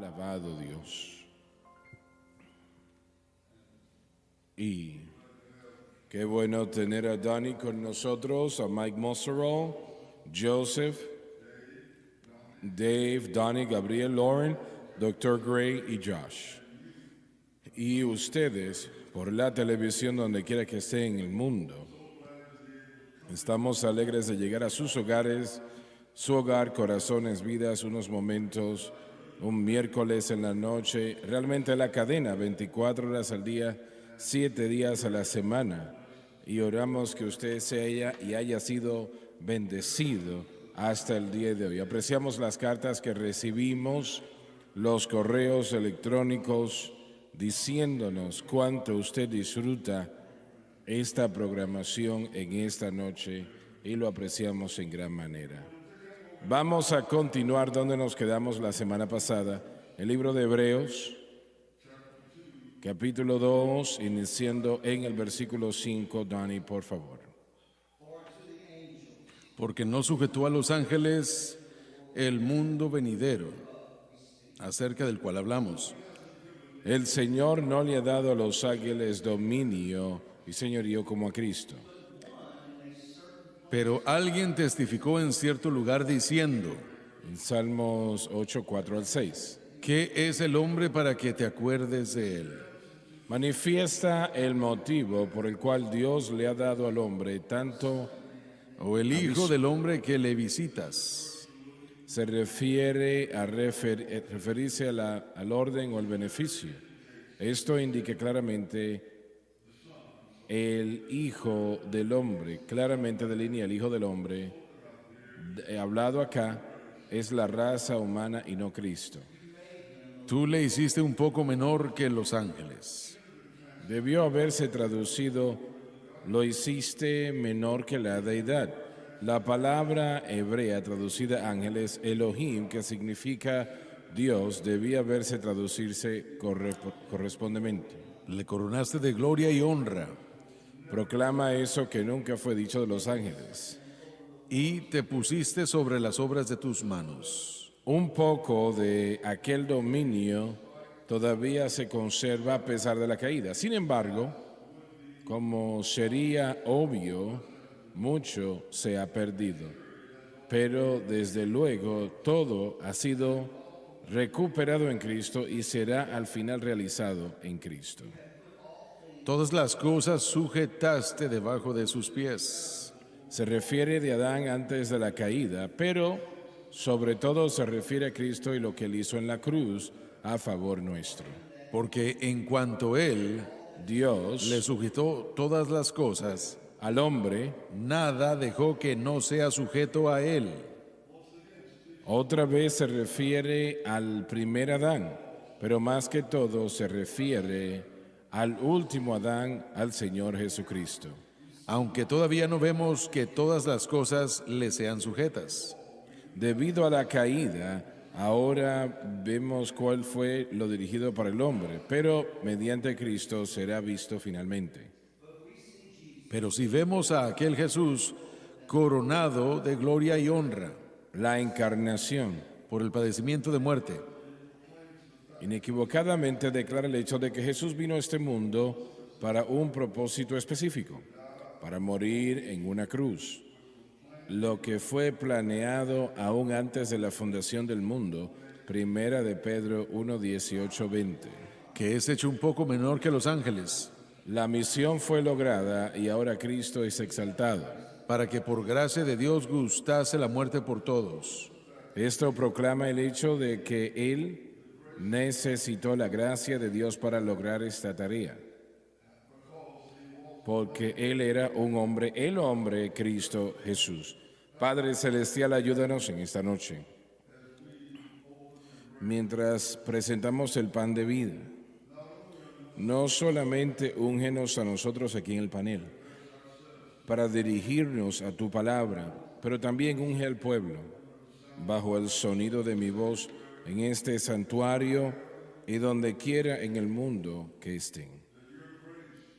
Alabado Dios. Y qué bueno tener a Donnie con nosotros, a Mike Mosserall, Joseph, Dave, Donnie, Gabriel, Lauren, Dr. Gray y Josh. Y ustedes, por la televisión donde quiera que esté en el mundo, estamos alegres de llegar a sus hogares, su hogar, corazones, vidas, unos momentos, un miércoles en la noche, realmente la cadena, 24 horas al día, 7 días a la semana. Y oramos que usted sea y haya sido bendecido hasta el día de hoy. Apreciamos las cartas que recibimos, los correos electrónicos, diciéndonos cuánto usted disfruta esta programación en esta noche y lo apreciamos en gran manera. Vamos a continuar donde nos quedamos la semana pasada, el libro de Hebreos, capítulo 2, iniciando en el versículo 5. Donnie, por favor. Porque no sujetó a los ángeles el mundo venidero, acerca del cual hablamos. El Señor no le ha dado a los ángeles dominio y señorío como a Cristo. Pero alguien testificó en cierto lugar diciendo, En Salmos 8, 4 al 6. ¿qué es el hombre para que te acuerdes de él? Manifiesta el motivo por el cual Dios le ha dado al hombre tanto, O el hijo del hombre que le visitas. se refiere a referirse a al orden o al beneficio. Esto indica claramente el Hijo del Hombre, claramente delinea el Hijo del Hombre, hablado acá, es la raza humana y no Cristo. Tú le hiciste un poco menor que los ángeles. Debió haberse traducido, lo hiciste menor que la deidad. La palabra hebrea traducida ángeles, Elohim, que significa Dios, debía haberse traducirse correspondiente. Le coronaste de gloria y honra, Proclama eso que nunca fue dicho de los ángeles. y te pusiste sobre las obras de tus manos. Un poco de aquel dominio todavía se conserva a pesar de la caída. Sin embargo, como sería obvio, mucho se ha perdido. Pero desde luego todo ha sido recuperado en Cristo y será al final realizado en Cristo. Todas las cosas sujetaste debajo de sus pies. Se refiere de Adán antes de la caída, pero sobre todo se refiere a Cristo y lo que él hizo en la cruz a favor nuestro. Porque en cuanto Él Dios le sujetó todas las cosas, al hombre nada dejó que no sea sujeto a Él. otra vez se refiere al primer Adán, pero más que todo se refiere al último Adán, al Señor Jesucristo. Aunque todavía no vemos que todas las cosas le sean sujetas. Debido a la caída, ahora vemos cuál fue lo dirigido para el hombre, pero mediante Cristo será visto finalmente. Pero si vemos a aquel Jesús coronado de gloria y honra La encarnación por el padecimiento de muerte, inequivocadamente declara el hecho de que Jesús vino a este mundo para un propósito específico, para morir en una cruz. Lo que fue planeado aún antes de la fundación del mundo, primera de Pedro 1, 18, 20. que es hecho un poco menor que los ángeles, La misión fue lograda y ahora Cristo es exaltado. para que por gracia de Dios gustase la muerte por todos. Esto proclama el hecho de que Él necesitó la gracia de Dios para lograr esta tarea. Porque Él era un hombre, el hombre Cristo Jesús. Padre Celestial, ayúdanos en esta noche. Mientras presentamos el pan de vida, no solamente úngenos a nosotros aquí en el panel, para dirigirnos a tu palabra, pero también unge al pueblo, bajo el sonido de mi voz, en este santuario y donde quiera en el mundo que estén.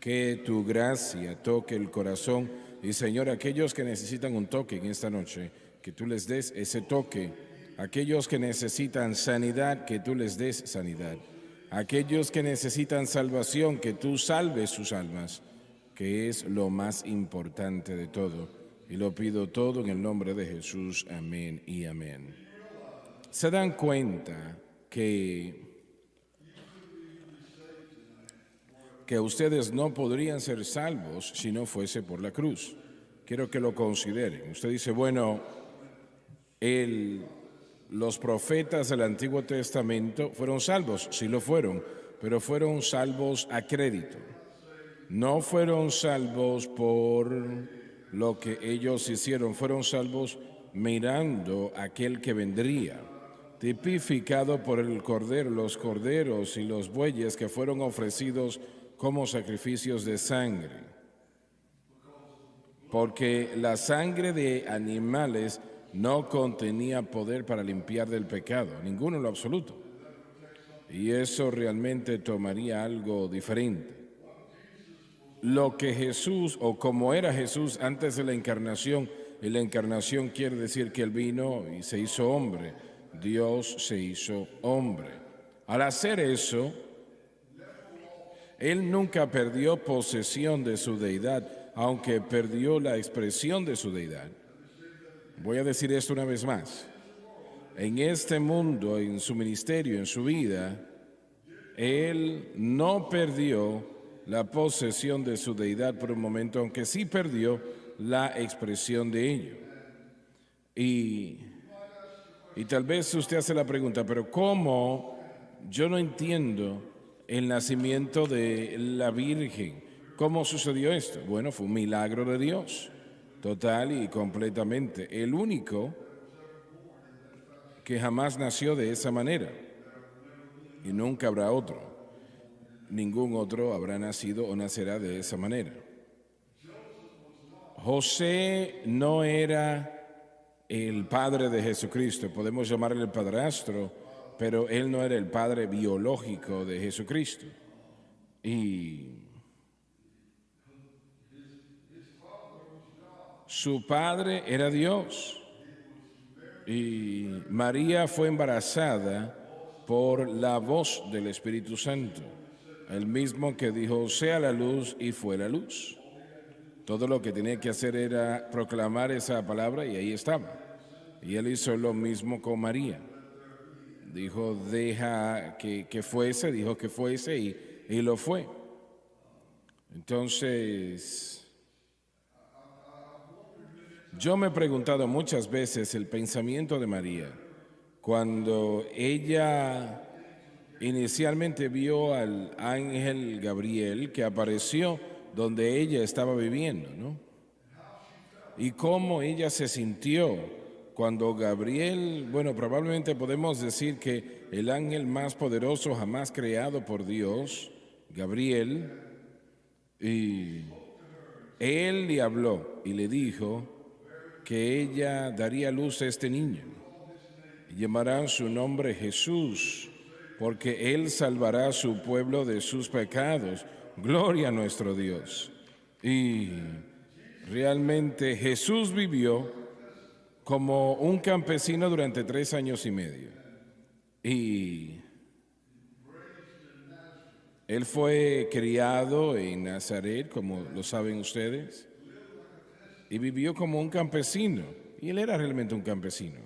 Que tu gracia toque el corazón y, Señor, aquellos que necesitan un toque en esta noche, que tú les des ese toque Aquellos que necesitan sanidad, que tú les des sanidad. Aquellos que necesitan salvación, que tú salves sus almas, que es lo más importante de todo. Y lo pido todo en el nombre de Jesús. Amén y amén. ¿Se dan cuenta que ustedes no podrían ser salvos si no fuese por la cruz? Quiero que lo consideren. Usted dice, bueno, los profetas del Antiguo Testamento fueron salvos, sí lo fueron, pero fueron salvos a crédito. No fueron salvos por lo que ellos hicieron, fueron salvos mirando a aquel que vendría, tipificado por el cordero, los corderos y los bueyes que fueron ofrecidos como sacrificios de sangre. Porque la sangre de animales no contenía poder para limpiar del pecado, ninguno en lo absoluto. Y eso realmente tomaría algo diferente. Lo que Jesús, o como era Jesús antes de la encarnación, y la encarnación quiere decir que Él vino y se hizo hombre, Dios se hizo hombre. Al hacer eso, Él nunca perdió posesión de su deidad, aunque perdió la expresión de su deidad. Voy a decir esto una vez más. En este mundo, en su ministerio, en su vida, Él no perdió la posesión de su deidad por un momento, aunque sí perdió la expresión de ello. Y tal vez usted hace la pregunta, pero ¿cómo? Yo no entiendo el nacimiento de la Virgen. ¿Cómo sucedió esto? Bueno, fue un milagro de Dios, total y completamente. El único que jamás nació de esa manera, y nunca habrá otro. Ningún otro habrá nacido o nacerá de esa manera. José no era el padre de Jesucristo, podemos llamarle el padrastro, pero él no era el padre biológico de Jesucristo. Y su padre era Dios. Y María fue embarazada por la voz del Espíritu Santo, el mismo que dijo, sea la luz, y fue la luz. Todo lo que tenía que hacer era proclamar esa palabra y ahí estaba. Y él hizo lo mismo con María. Dijo, deja que fuese, dijo que fuese y lo fue. Entonces, yo me he preguntado muchas veces el pensamiento de María cuando ella inicialmente vio al ángel Gabriel que apareció donde ella estaba viviendo, ¿no? Y cómo ella se sintió cuando Gabriel, bueno, probablemente podemos decir que el ángel más poderoso jamás creado por Dios, Gabriel, y él le habló y le dijo que ella daría luz a este niño y llamará su nombre Jesús, porque Él salvará a su pueblo de sus pecados. Gloria a nuestro Dios. Y realmente Jesús vivió como un campesino durante 3 años y medio. Y Él fue criado en Nazaret, como lo saben ustedes, y vivió como un campesino. Y Él era realmente un campesino.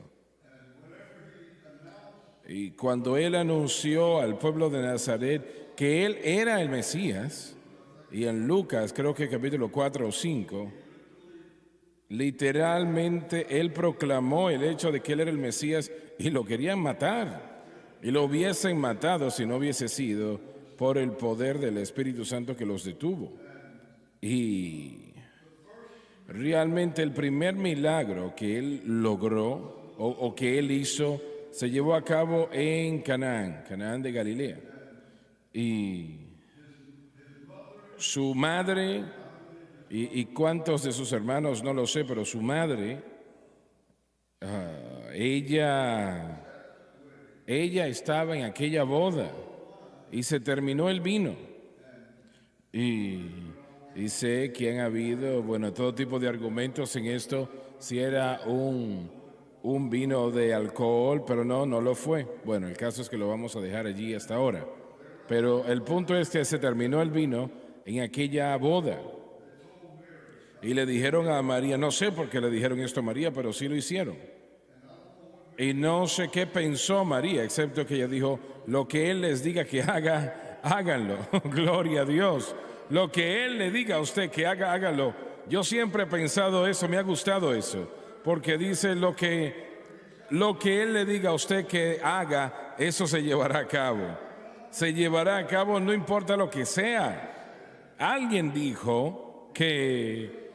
Y cuando Él anunció al pueblo de Nazaret que Él era el Mesías, y en Lucas, creo que capítulo 4 o 5, literalmente Él proclamó el hecho de que Él era el Mesías y lo querían matar. Y lo hubiesen matado si no hubiese sido por el poder del Espíritu Santo que los detuvo. Y realmente el primer milagro que Él logró o que Él hizo se llevó a cabo en Canaán de Galilea. Y su madre, y cuántos de sus hermanos no lo sé, pero su madre, ella estaba en aquella boda y se terminó el vino. Y sé que han habido, bueno, todo tipo de argumentos en esto, si era un un vino de alcohol, pero no lo fue. Bueno, el caso es que lo vamos a dejar allí hasta ahora. Pero el punto es que se terminó el vino en aquella boda. Y le dijeron a María, no sé por qué le dijeron esto a María, pero sí lo hicieron. Y no sé qué pensó María, excepto que ella dijo, lo que Él les diga que haga, háganlo. Gloria a Dios. Lo que Él le diga a usted que haga, hágalo. Yo siempre he pensado eso, me ha gustado eso, porque dice lo que Él le diga a usted que haga, eso se llevará a cabo. Se llevará a cabo no importa lo que sea. Alguien dijo que,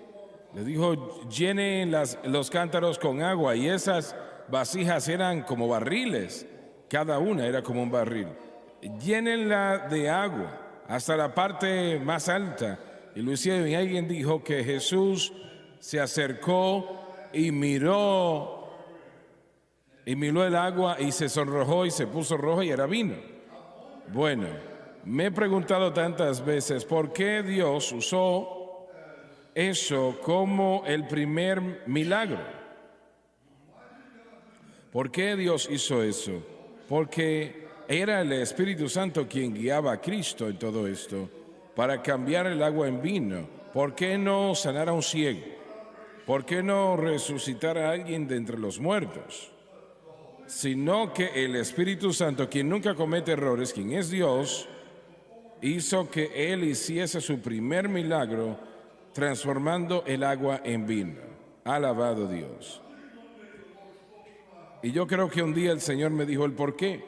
le dijo, llenen los cántaros con agua, y esas vasijas eran como barriles, cada una era como un barril. Llénenla de agua hasta la parte más alta. Y lo hicieron, y alguien dijo que Jesús se acercó y miró el agua y se sonrojó y se puso rojo y era vino. Bueno, me he preguntado tantas veces por qué Dios usó eso como el primer milagro. ¿Por qué Dios hizo eso? Porque era el Espíritu Santo quien guiaba a Cristo en todo esto para cambiar el agua en vino. ¿Por qué no sanar a un ciego? ¿Por qué no resucitar a alguien de entre los muertos? Sino que el Espíritu Santo, quien nunca comete errores, quien es Dios, hizo que Él hiciese su primer milagro transformando el agua en vino. Alabado Dios. Y yo creo que un día el Señor me dijo el por qué.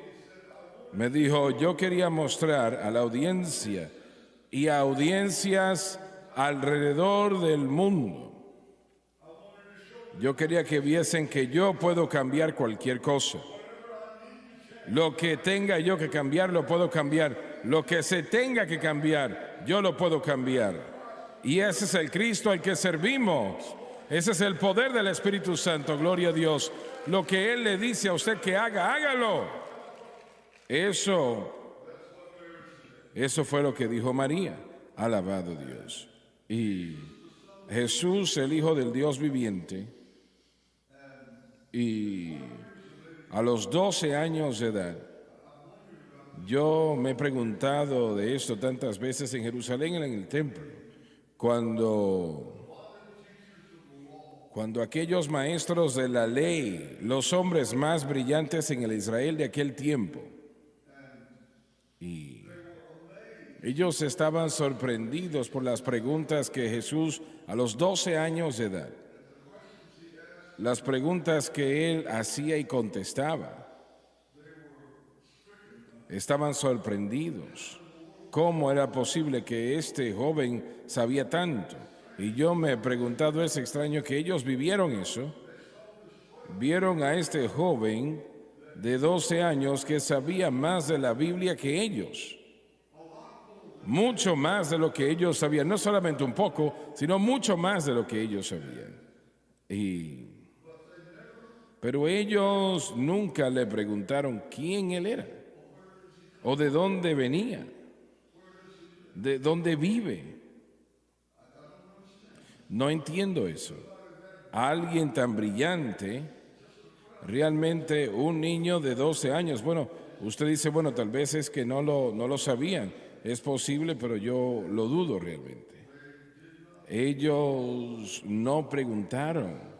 Me dijo, yo quería mostrar a la audiencia y a audiencias alrededor del mundo. Yo quería que viesen que yo puedo cambiar cualquier cosa. Lo que tenga yo que cambiar, lo puedo cambiar. Lo que se tenga que cambiar, yo lo puedo cambiar. Y ese es el Cristo al que servimos. Ese es el poder del Espíritu Santo, gloria a Dios. Lo que Él le dice a usted que haga, hágalo. Eso fue lo que dijo María. Alabado Dios. Y Jesús, el Hijo del Dios viviente, y a los 12 años de edad, yo me he preguntado de esto tantas veces en Jerusalén, en el templo, cuando aquellos maestros de la ley, los hombres más brillantes en el Israel de aquel tiempo, y ellos estaban sorprendidos por las preguntas que Jesús, a los 12 años de edad, las preguntas que Él hacía y contestaba, estaban sorprendidos. ¿Cómo era posible que este joven sabía tanto? Y yo me he preguntado, es extraño que ellos vivieron eso. Vieron a este joven de 12 años que sabía más de la Biblia que ellos. Mucho más de lo que ellos sabían, no solamente un poco, sino mucho más de lo que ellos sabían. Pero ellos nunca le preguntaron quién él era, o de dónde venía, de dónde vive. No entiendo eso. Alguien tan brillante, realmente un niño de 12 años, bueno, usted dice, bueno, tal vez es que no lo sabían. Es posible, pero yo lo dudo realmente. Ellos no preguntaron.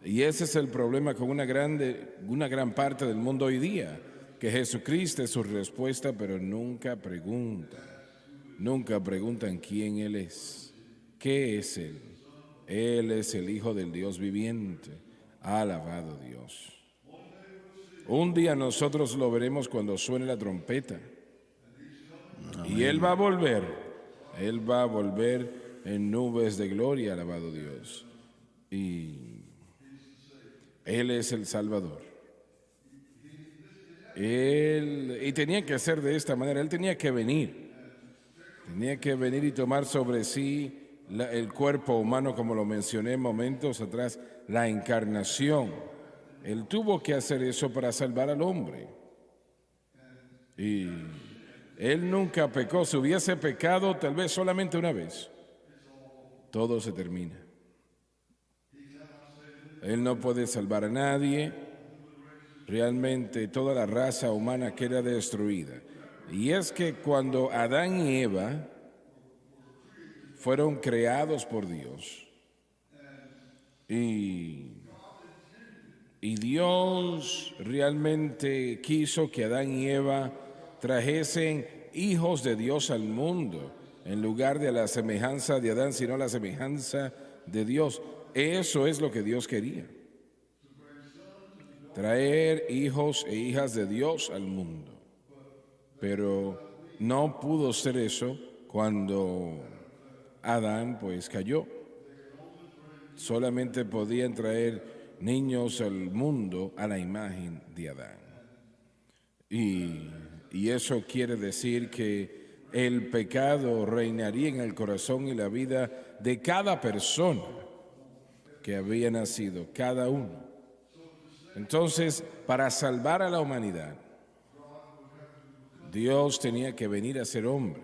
Y ese es el problema con una gran parte del mundo hoy día, que Jesucristo es su respuesta, pero nunca preguntan. Nunca preguntan quién Él es. ¿Qué es Él? Él es el Hijo del Dios viviente. Alabado Dios. Un día nosotros lo veremos cuando suene la trompeta. Y Él va a volver. Él va a volver en nubes de gloria, alabado Dios. Y Él es el Salvador. Y tenía que ser de esta manera. Él tenía que venir. Tenía que venir y tomar sobre sí el cuerpo humano, como lo mencioné momentos atrás, la encarnación. Él tuvo que hacer eso para salvar al hombre. Y Él nunca pecó. Si hubiese pecado, tal vez solamente una vez, todo se termina. Él no puede salvar a nadie. Realmente toda la raza humana queda destruida. Y es que cuando Adán y Eva fueron creados por Dios y Dios realmente quiso que Adán y Eva trajesen hijos de Dios al mundo, en lugar de la semejanza de Adán, sino la semejanza de Dios. Eso es lo que Dios quería. Traer hijos e hijas de Dios al mundo. Pero no pudo ser eso cuando Adán pues cayó. Solamente podían traer niños al mundo a la imagen de Adán. Y eso quiere decir que el pecado reinaría en el corazón y la vida de cada persona que había nacido, cada uno. Entonces, para salvar a la humanidad, Dios tenía que venir a ser hombre.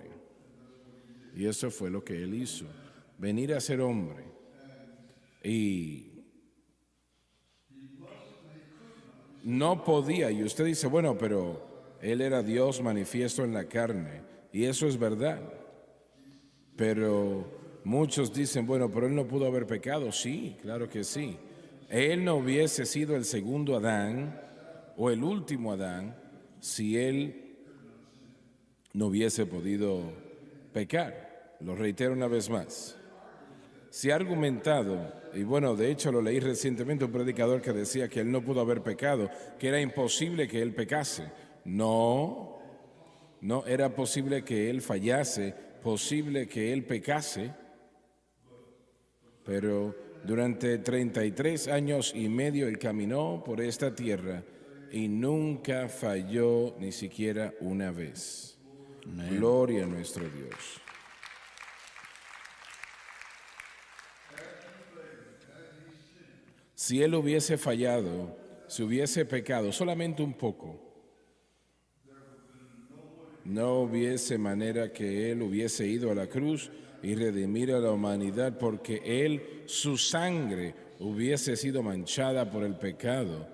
Y eso fue lo que Él hizo, venir a ser hombre. Y no podía, y usted dice, bueno, pero Él era Dios manifiesto en la carne, y eso es verdad. Pero muchos dicen, bueno, pero Él no pudo haber pecado. Sí, claro que sí. Él no hubiese sido el segundo Adán o el último Adán si Él no hubiese podido pecar. Lo reitero una vez más. Se ha argumentado, y bueno, de hecho lo leí recientemente, un predicador que decía que Él no pudo haber pecado, que era imposible que Él pecase. No, era posible que Él fallase, posible que Él pecase, pero durante 33 años y medio Él caminó por esta tierra y nunca falló ni siquiera una vez. Amén. Gloria a nuestro Dios. Si Él hubiese fallado, si hubiese pecado solamente un poco, no hubiese manera que Él hubiese ido a la cruz y redimir a la humanidad, porque Él, su sangre hubiese sido manchada por el pecado,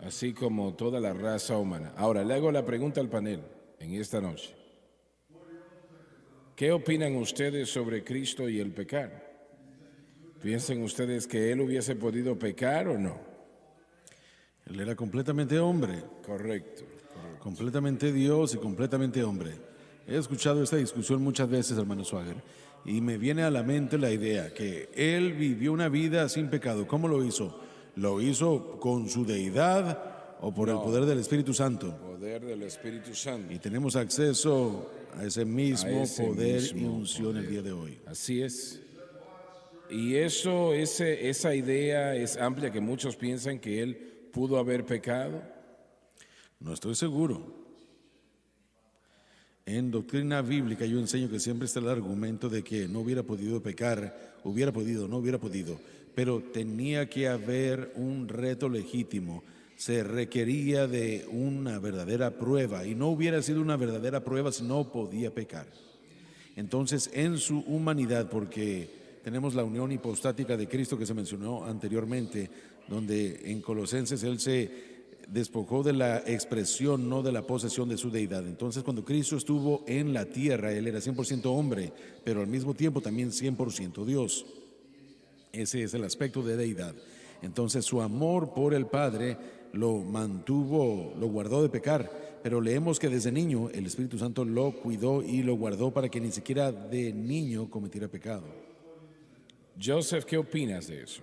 así como toda la raza humana. Ahora, le hago la pregunta al panel en esta noche. ¿Qué opinan ustedes sobre Cristo y el pecar? ¿Piensan ustedes que Él hubiese podido pecar o no? Él era completamente hombre. Correcto. Completamente Dios y completamente hombre. He escuchado esta discusión muchas veces, hermano Swagger, y me viene a la mente la idea que Él vivió una vida sin pecado. ¿Cómo lo hizo? ¿Lo hizo con su deidad o por el poder del Espíritu Santo? Poder del Espíritu Santo. Y tenemos acceso a ese mismo poder y unción el día de hoy. Así es. Y esa idea es amplia, que muchos piensan que Él pudo haber pecado. No estoy seguro. En doctrina bíblica yo enseño que siempre está el argumento de que no hubiera podido pecar, no hubiera podido, pero tenía que haber un reto legítimo. Se requería de una verdadera prueba y no hubiera sido una verdadera prueba si no podía pecar. Entonces, en su humanidad, porque tenemos la unión hipostática de Cristo que se mencionó anteriormente, donde en Colosenses Él se despojó de la expresión, no de la posesión de su deidad. Entonces, cuando Cristo estuvo en la tierra, Él era 100% hombre, pero al mismo tiempo también 100% Dios. Ese es el aspecto de deidad. Entonces, su amor por el Padre lo mantuvo, lo guardó de pecar, pero leemos que desde niño el Espíritu Santo lo cuidó y lo guardó para que ni siquiera de niño cometiera pecado. Joseph, ¿qué opinas de eso?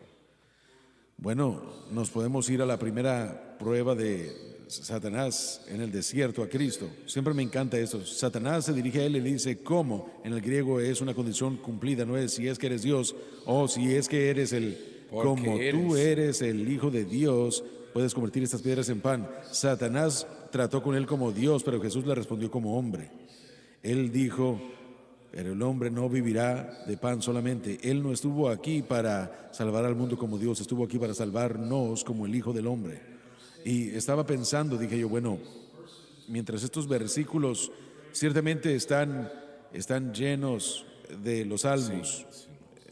Bueno, nos podemos ir a la primera prueba de Satanás en el desierto a Cristo. Siempre me encanta esto. Satanás se dirige a él y le dice, ¿cómo? En el griego es una condición cumplida, no es si es que eres Dios o si es que eres como tú eres el Hijo de Dios, puedes convertir estas piedras en pan. Satanás trató con él como Dios, pero Jesús le respondió como hombre. Él dijo, pero el hombre no vivirá de pan solamente. Él no estuvo aquí para salvar al mundo como Dios, estuvo aquí para salvarnos como el Hijo del Hombre. Y estaba pensando, dije yo, bueno, mientras estos versículos ciertamente están llenos de los salmos,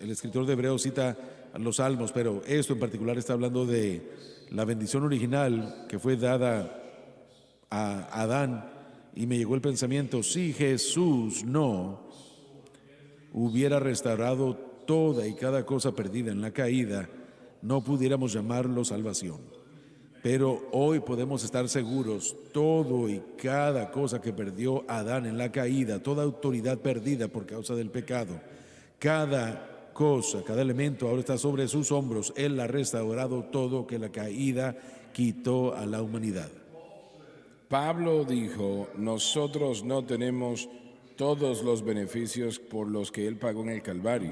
el escritor de Hebreos cita los salmos, pero esto en particular está hablando de la bendición original que fue dada a Adán, y me llegó el pensamiento, si Jesús no hubiera restaurado toda y cada cosa perdida en la caída, no pudiéramos llamarlo salvación. Pero hoy podemos estar seguros, todo y cada cosa que perdió Adán en la caída, toda autoridad perdida por causa del pecado, cada cosa, cada elemento ahora está sobre sus hombros. Él ha restaurado todo que la caída quitó a la humanidad. Pablo dijo, nosotros no tenemos todos los beneficios por los que Él pagó en el Calvario,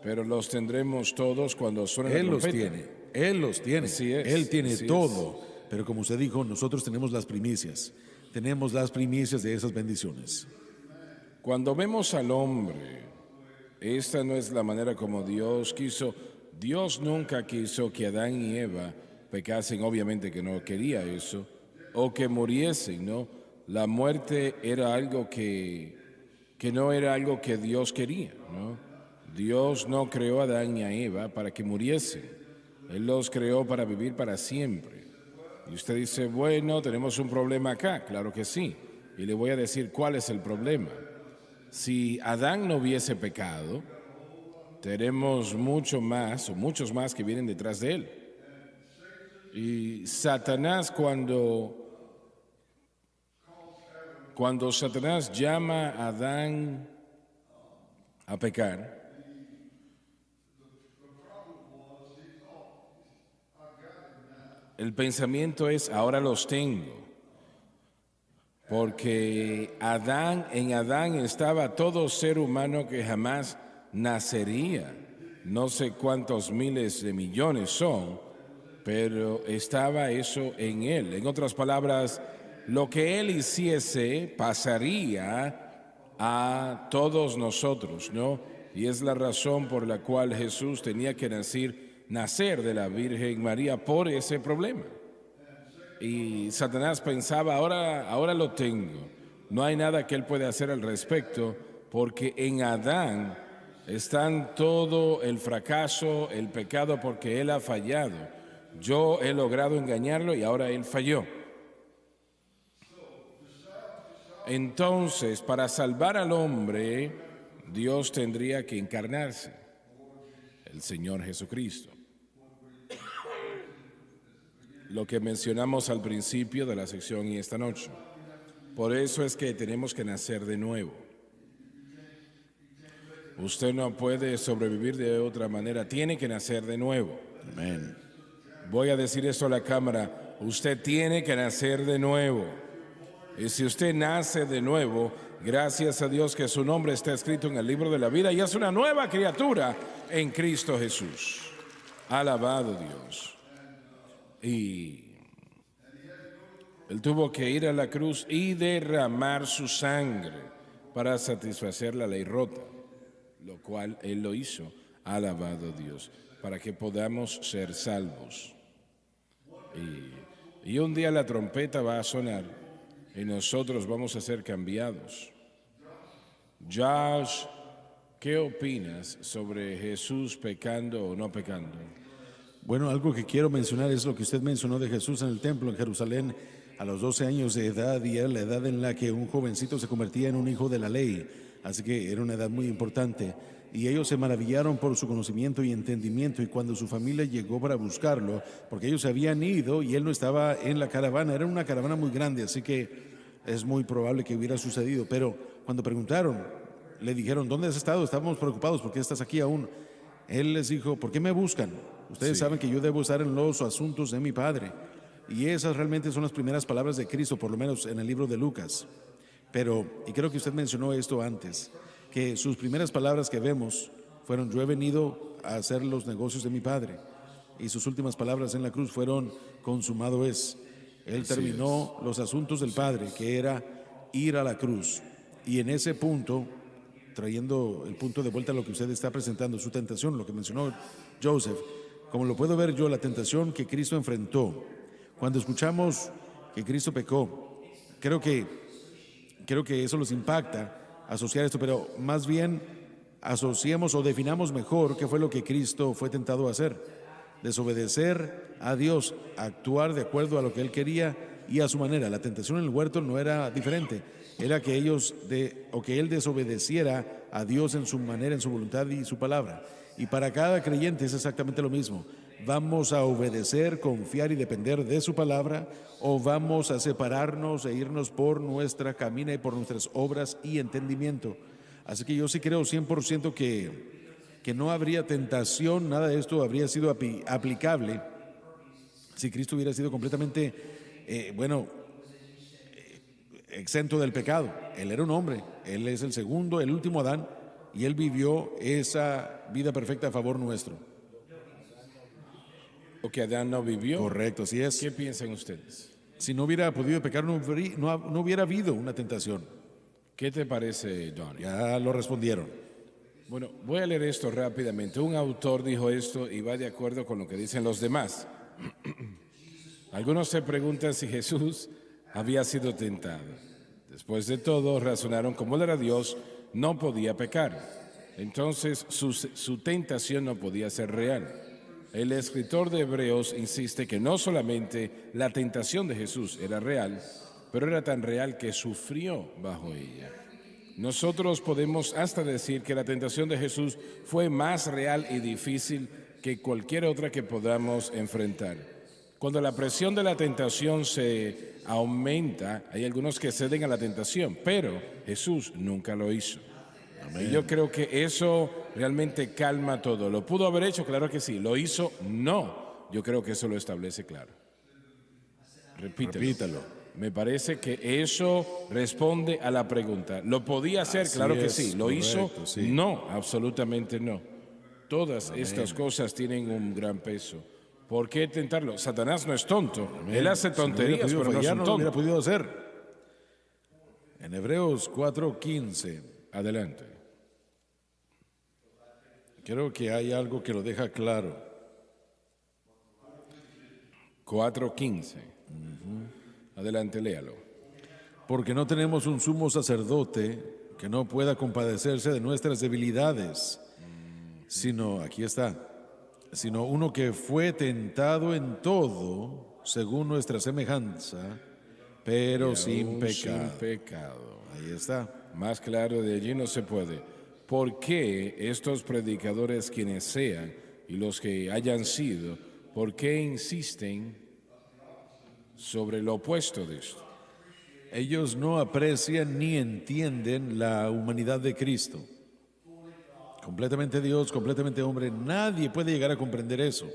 pero los tendremos todos cuando suene la Él los trompeta. tiene, Él los tiene, Así es, Él tiene así todo. Pero como usted dijo, nosotros tenemos las primicias de esas bendiciones. Cuando vemos al hombre, esta no es la manera como Dios quiso. Dios nunca quiso que Adán y Eva pecasen, obviamente que no quería eso, o que muriesen, ¿no? La muerte era algo que no era algo que Dios quería, ¿no? Dios no creó a Adán y a Eva para que muriesen. Él los creó para vivir para siempre. Y usted dice, bueno, tenemos un problema acá. Claro que sí. Y le voy a decir cuál es el problema. Si Adán no hubiese pecado, tenemos muchos más que vienen detrás de él. Y Satanás, cuando Satanás llama a Adán a pecar, el pensamiento es, ahora los tengo. Porque en Adán estaba todo ser humano que jamás nacería. No sé cuántos miles de millones son, pero estaba eso en él. En otras palabras, lo que él hiciese pasaría a todos nosotros, ¿no? Y es la razón por la cual Jesús tenía que nacer de la Virgen María por ese problema. Y Satanás pensaba, ahora lo tengo. No hay nada que él pueda hacer al respecto, porque en Adán están todo el fracaso, el pecado, porque él ha fallado. Yo he logrado engañarlo y ahora él falló. Entonces, para salvar al hombre, Dios tendría que encarnarse, el Señor Jesucristo. Lo que mencionamos al principio de la sección y esta noche. Por eso es que tenemos que nacer de nuevo. Usted no puede sobrevivir de otra manera, tiene que nacer de nuevo. Amén. Voy a decir esto a la cámara, usted tiene que nacer de nuevo. Y si usted nace de nuevo, gracias a Dios que su nombre está escrito en el libro de la vida y es una nueva criatura en Cristo Jesús. Alabado Dios. Y él tuvo que ir a la cruz y derramar su sangre para satisfacer la ley rota, lo cual él lo hizo, alabado Dios, para que podamos ser salvos. Y un día la trompeta va a sonar y nosotros vamos a ser cambiados. Josh, ¿qué opinas sobre Jesús pecando o no pecando? Bueno, algo que quiero mencionar es lo que usted mencionó de Jesús en el templo en Jerusalén a los 12 años de edad, y era la edad en la que un jovencito se convertía en un hijo de la ley, así que era una edad muy importante. Y ellos se maravillaron por su conocimiento y entendimiento, y cuando su familia llegó para buscarlo, porque ellos se habían ido y él no estaba en la caravana, era una caravana muy grande, así que es muy probable que hubiera sucedido, pero cuando preguntaron, le dijeron, ¿dónde has estado? Estamos preocupados, ¿por qué estás aquí aún? Él les dijo, ¿por qué me buscan? Ustedes saben que yo debo estar en los asuntos de mi Padre. Y esas realmente son las primeras palabras de Cristo, por lo menos en el libro de Lucas. Y creo que usted mencionó esto antes, que sus primeras palabras que vemos fueron, yo he venido a hacer los negocios de mi Padre. Y sus últimas palabras en la cruz fueron, consumado es. Él terminó los asuntos del Padre, que era ir a la cruz. Y en ese punto, trayendo el punto de vuelta a lo que usted está presentando, su tentación, lo que mencionó Joseph, como lo puedo ver yo, la tentación que Cristo enfrentó. Cuando escuchamos que Cristo pecó, creo que eso los impacta asociar esto, pero más bien asociemos o definamos mejor qué fue lo que Cristo fue tentado a hacer. Desobedecer a Dios, actuar de acuerdo a lo que Él quería y a su manera. La tentación en el huerto no era diferente, era que que Él desobedeciera a Dios en su manera, en su voluntad y su palabra. Y para cada creyente es exactamente lo mismo. ¿Vamos a obedecer, confiar y depender de su palabra, o vamos a separarnos e irnos por nuestra camina y por nuestras obras y entendimiento? Así que yo sí creo 100% que no habría tentación, nada de esto habría sido aplicable si Cristo hubiera sido completamente, exento del pecado. Él era un hombre, Él es el último Adán, y Él vivió esa vida perfecta a favor nuestro. ¿O que Adán no vivió? Correcto, así es. ¿Qué piensan ustedes? Si no hubiera podido pecar, no hubiera habido una tentación. ¿Qué te parece, Johnny? Ya lo respondieron. Bueno, voy a leer esto rápidamente. Un autor dijo esto y va de acuerdo con lo que dicen los demás. Algunos se preguntan si Jesús había sido tentado. Después de todo, razonaron como él era Dios, no podía pecar. Entonces, su tentación no podía ser real. El escritor de Hebreos insiste que no solamente la tentación de Jesús era real, pero era tan real que sufrió bajo ella. Nosotros podemos hasta decir que la tentación de Jesús fue más real y difícil que cualquier otra que podamos enfrentar. Cuando la presión de la tentación se aumenta, hay algunos que ceden a la tentación, pero Jesús nunca lo hizo. Amén. Y yo creo que eso realmente calma todo. ¿Lo pudo haber hecho? Claro que sí. ¿Lo hizo? No. Yo creo que eso lo establece claro. Repítalo. Me parece que eso responde a la pregunta. ¿Lo podía hacer? Así Claro que es, sí. ¿Lo correcto, hizo? sí. No, absolutamente no. Todas estas cosas tienen un gran peso. ¿Por qué tentarlo? Satanás no es tonto. Él hace tonterías, pero no es un no lo hubiera tonto. podido hacer. En Hebreos 4:15, Adelante. creo que hay algo que lo deja claro. 4:15. Adelante, léalo. Porque no tenemos un sumo sacerdote que no pueda compadecerse de nuestras debilidades, sino, aquí está, sino uno que fue tentado en todo, según nuestra semejanza, pero sin pecado. Sin pecado. Ahí está. Más claro de allí no se puede. ¿Por qué estos predicadores, quienes sean, y los que hayan sido, por qué insisten sobre lo opuesto de esto? Ellos no aprecian ni entienden la humanidad de Cristo. Completamente Dios, completamente hombre. Nadie puede llegar a comprender eso.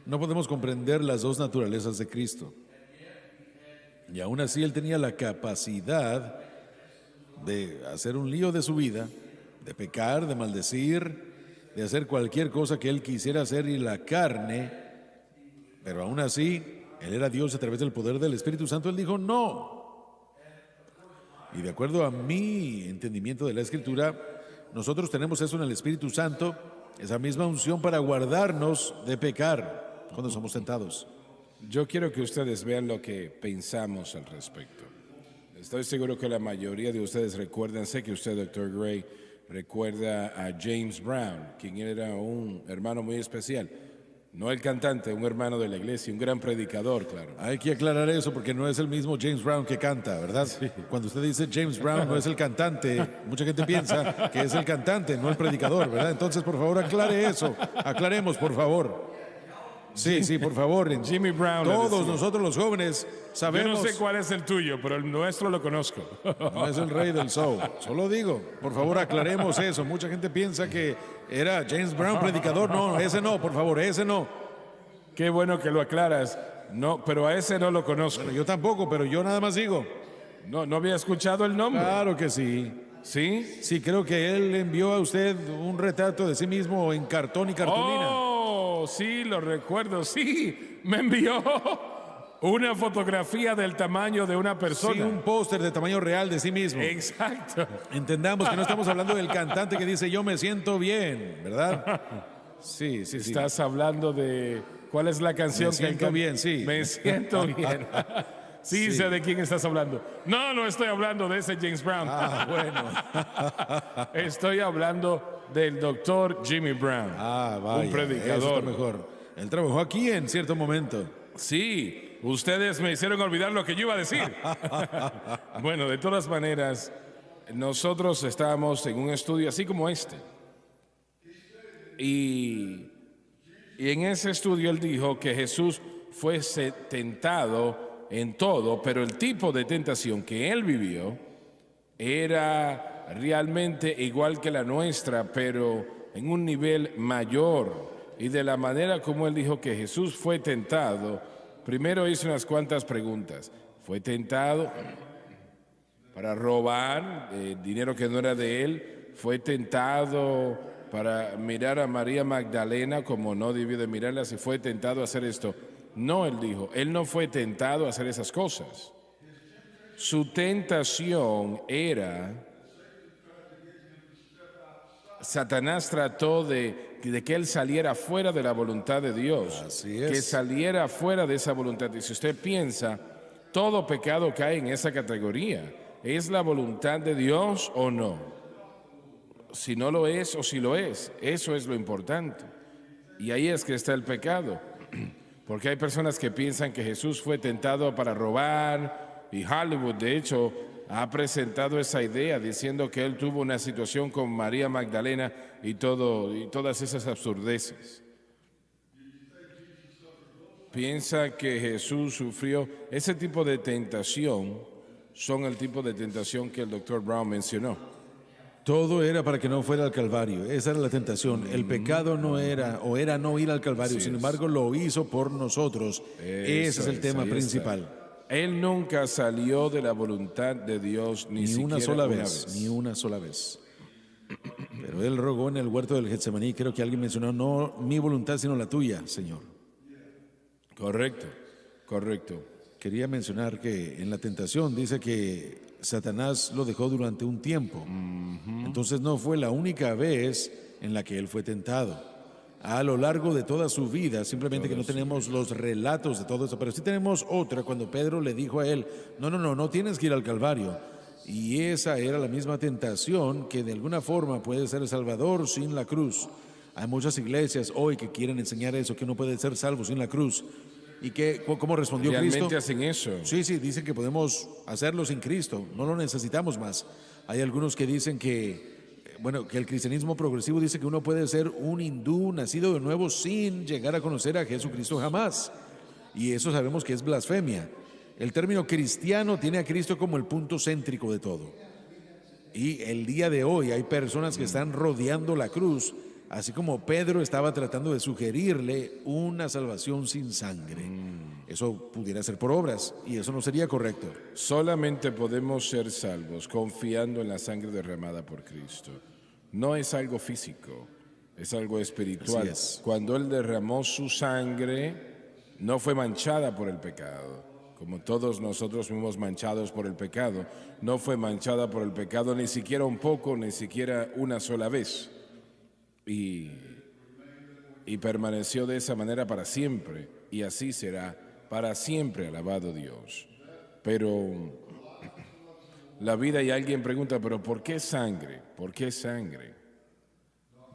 No podemos comprender las dos naturalezas de Cristo. Y aún así Él tenía la capacidad de hacer un lío de su vida, de pecar, de maldecir, de hacer cualquier cosa que Él quisiera hacer, y la carne, pero aún así Él era Dios a través del poder del Espíritu Santo. Él dijo no. Y de acuerdo a mi entendimiento de la Escritura, nosotros tenemos eso en el Espíritu Santo, esa misma unción para guardarnos de pecar cuando somos tentados. Yo quiero que ustedes vean lo que pensamos al respecto. Estoy seguro que la mayoría de ustedes recuerdan, sé que usted, Dr. Gray, recuerda a James Brown, quien era un hermano muy especial. No el cantante, un hermano de la iglesia, un gran predicador, claro. Hay que aclarar eso porque no es el mismo James Brown que canta, ¿verdad? Sí. Cuando usted dice James Brown no es el cantante, mucha gente piensa que es el cantante, no el predicador, ¿verdad? Entonces, por favor, aclare eso. Aclaremos, por favor. Sí, por favor. Jimmy Brown. Todos nosotros los jóvenes sabemos. Yo no sé cuál es el tuyo, pero el nuestro lo conozco. No es el rey del soul. Solo digo, por favor, aclaremos eso. Mucha gente piensa que era James Brown predicador. No, ese no, por favor, ese no. Qué bueno que lo aclaras. No, pero a ese no lo conozco. Bueno, yo tampoco, pero yo nada más digo. No había escuchado el nombre. Claro que sí. ¿Sí? Sí, creo que él envió a usted un retrato de sí mismo en cartón y cartulina. Oh, sí, lo recuerdo. Sí, me envió una fotografía del tamaño de una persona. Sí, un póster de tamaño real de sí mismo. Exacto. Entendamos que no estamos hablando del cantante que dice yo me siento bien, ¿verdad? Sí. Estás hablando de... ¿Cuál es la canción Me siento bien, sí. Me siento bien. Sí, sé de quién estás hablando. No, no estoy hablando de ese James Brown. Bueno. Estoy hablando del doctor Jimmy Brown. Vaya, un eso predicador. está mejor. Él trabajó aquí en cierto momento. Sí, ustedes me hicieron olvidar lo que yo iba a decir. Bueno, de todas maneras, nosotros estábamos en un estudio así como este. Y en ese estudio él dijo que Jesús fue tentado en todo, pero el tipo de tentación que él vivió era realmente igual que la nuestra, pero en un nivel mayor. Y de la manera como él dijo que Jesús fue tentado, primero hizo unas cuantas preguntas. Fue tentado para robar dinero que no era de él. Fue tentado para mirar a María Magdalena como no debió de mirarla. Si fue tentado a hacer esto. No, él dijo, él no fue tentado a hacer esas cosas. Su tentación era, Satanás trató de que él saliera fuera de la voluntad de Dios. Así es. Que saliera fuera de esa voluntad. Y si usted piensa, todo pecado cae en esa categoría. ¿Es la voluntad de Dios o no? Si no lo es o si lo es, eso es lo importante. Y ahí es que está el pecado. Porque hay personas que piensan que Jesús fue tentado para robar, y Hollywood, de hecho, ha presentado esa idea diciendo que él tuvo una situación con María Magdalena y todas esas absurdeces. Piensa que Jesús sufrió ese tipo de tentación, son el tipo de tentación que el doctor Brown mencionó. Todo era para que no fuera al Calvario. Esa era la tentación. El pecado no era, o era no ir al Calvario. Sin embargo, lo hizo por nosotros. Ese es el tema principal. Él nunca salió de la voluntad de Dios ni siquiera una sola vez. Ni una sola vez. Pero él rogó en el huerto del Getsemaní. Creo que alguien mencionó, no mi voluntad, sino la tuya, Señor. Correcto, correcto. Quería mencionar que en la tentación dice que Satanás lo dejó durante un tiempo. Entonces no fue la única vez en la que él fue tentado. A lo largo de toda su vida, simplemente que no tenemos los relatos de todo eso, pero sí tenemos otra cuando Pedro le dijo a él, no tienes que ir al Calvario. Y esa era la misma tentación que de alguna forma puede ser salvador sin la cruz. Hay muchas iglesias hoy que quieren enseñar eso, que uno puede ser salvo sin la cruz. ¿Y cómo respondió ¿Realmente Cristo? hacen eso? Sí, dicen que podemos hacerlo sin Cristo, no lo necesitamos más. Hay algunos que dicen que el cristianismo progresivo dice que uno puede ser un hindú nacido de nuevo sin llegar a conocer a Jesucristo jamás. Y eso sabemos que es blasfemia. El término cristiano tiene a Cristo como el punto céntrico de todo. Y el día de hoy hay personas que están rodeando la cruz, así como Pedro estaba tratando de sugerirle una salvación sin sangre. Eso pudiera ser por obras y eso no sería correcto. Solamente podemos ser salvos confiando en la sangre derramada por Cristo. No es algo físico, es algo espiritual. Así es. Cuando Él derramó su sangre, no fue manchada por el pecado. Como todos nosotros fuimos manchados por el pecado, no fue manchada por el pecado ni siquiera un poco, ni siquiera una sola vez. Y permaneció de esa manera para siempre, y así será para siempre, alabado Dios. Pero la vida, y alguien pregunta, ¿pero por qué sangre? ¿Por qué sangre?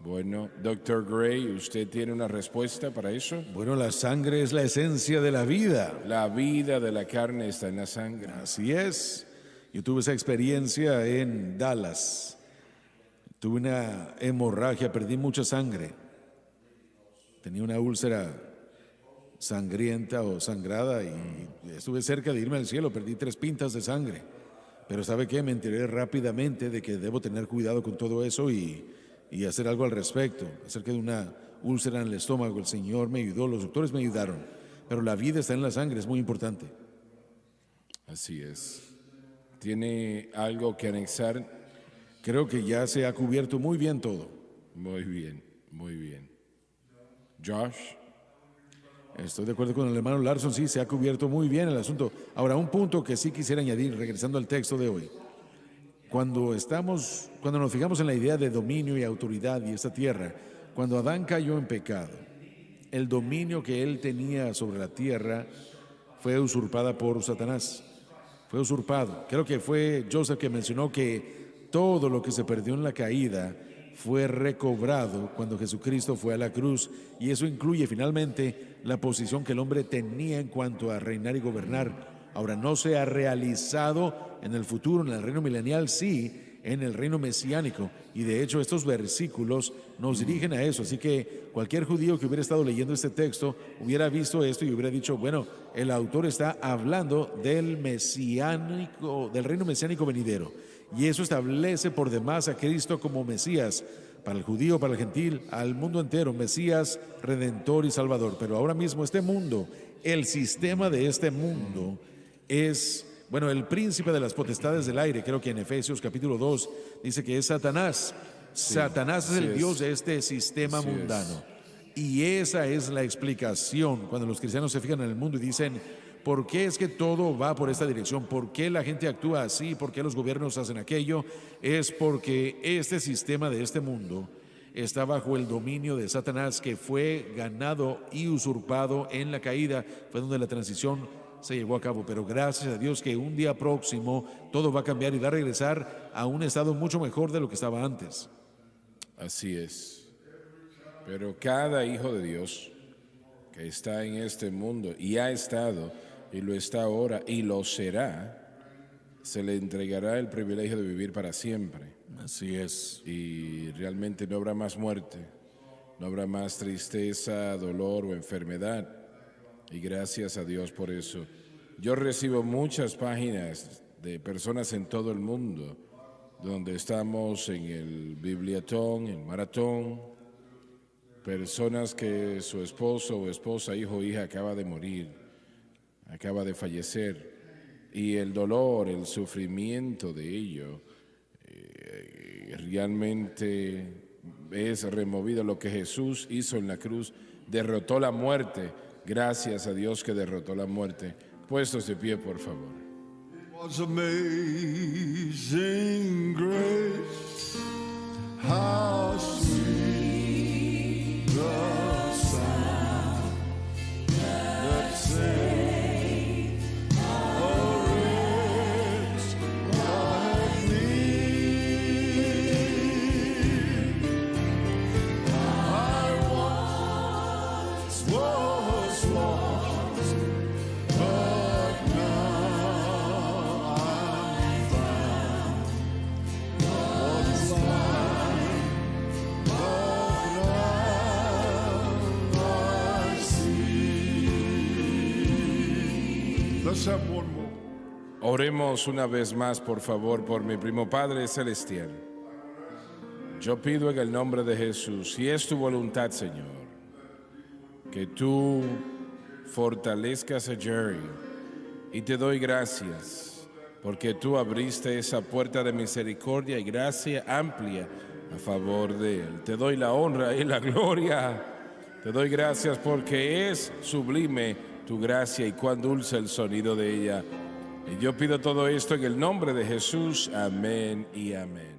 Bueno, Dr. Gray, ¿usted tiene una respuesta para eso? Bueno, la sangre es la esencia de la vida. La vida de la carne está en la sangre. Así es. Yo tuve esa experiencia en Dallas. Tuve una hemorragia, perdí mucha sangre. Tenía una úlcera sangrienta o sangrada y estuve cerca de irme al cielo, perdí 3 pintas de sangre. Pero ¿sabe qué? Me enteré rápidamente de que debo tener cuidado con todo eso y hacer algo al respecto, acerca de una úlcera en el estómago. El Señor me ayudó, los doctores me ayudaron, pero la vida está en la sangre, es muy importante. Así es. ¿Tiene algo que anexar? Creo que ya se ha cubierto muy bien todo. Muy bien, muy bien. Josh. Estoy de acuerdo con el hermano Larson, sí, se ha cubierto muy bien el asunto. Ahora, un punto que sí quisiera añadir, regresando al texto de hoy. Cuando nos fijamos en la idea de dominio y autoridad y esta tierra, cuando Adán cayó en pecado, el dominio que él tenía sobre la tierra fue usurpada por Satanás. fue usurpado. Creo que fue Joseph que mencionó que todo lo que se perdió en la caída fue recobrado cuando Jesucristo fue a la cruz, y eso incluye finalmente la posición que el hombre tenía en cuanto a reinar y gobernar. Ahora, no se ha realizado en el futuro, en el reino milenial, sí, en el reino mesiánico, y de hecho estos versículos nos dirigen a eso. Así que cualquier judío que hubiera estado leyendo este texto hubiera visto esto y hubiera dicho, bueno, el autor está hablando del mesiánico, del reino mesiánico venidero, y eso establece por demás a Cristo como Mesías para el judío, para el gentil, al mundo entero, Mesías, Redentor y Salvador. Pero ahora mismo este mundo, el sistema de este mundo es, bueno, el príncipe de las potestades del aire. Creo que en Efesios capítulo 2 dice que es Satanás. Satanás es el Dios de este sistema mundano. Y esa es la explicación cuando los cristianos se fijan en el mundo y dicen, ¿por qué es que todo va por esta dirección? ¿Por qué la gente actúa así? ¿Por qué los gobiernos hacen aquello? Es porque este sistema de este mundo está bajo el dominio de Satanás, que fue ganado y usurpado en la caída. Fue donde la transición se llevó a cabo, pero gracias a Dios que un día próximo todo va a cambiar y va a regresar a un estado mucho mejor de lo que estaba antes. Así es. Pero cada hijo de Dios que está en este mundo y ha estado y lo está ahora y lo será, se le entregará el privilegio de vivir para siempre. Así es. Y realmente no habrá más muerte, no habrá más tristeza, dolor o enfermedad. Y gracias a Dios por eso. Yo recibo muchas páginas de personas en todo el mundo donde estamos en el bibliatón, el maratón, personas que su esposo o esposa, hijo o hija acaba de morir, acaba de fallecer, y el dolor, el sufrimiento de ello realmente es removido. Lo que Jesús hizo en la cruz derrotó la muerte. Gracias a Dios que derrotó la muerte. Puestos de pie, por favor. Was amazing grace, how sweet the sound that saved a wretch like me. I once was lost, but now I'm found. Was blind, but now I see. Let's have one more. Oremos una vez más, por favor, por mi primo Padre Celestial. Yo pido en el nombre de Jesús, si es tu voluntad, Señor, que tú fortalezcas a Jerry, y te doy gracias porque tú abriste esa puerta de misericordia y gracia amplia a favor de él. Te doy la honra y la gloria. Te doy gracias porque es sublime tu gracia y cuán dulce el sonido de ella. Y yo pido todo esto en el nombre de Jesús. Amén y amén.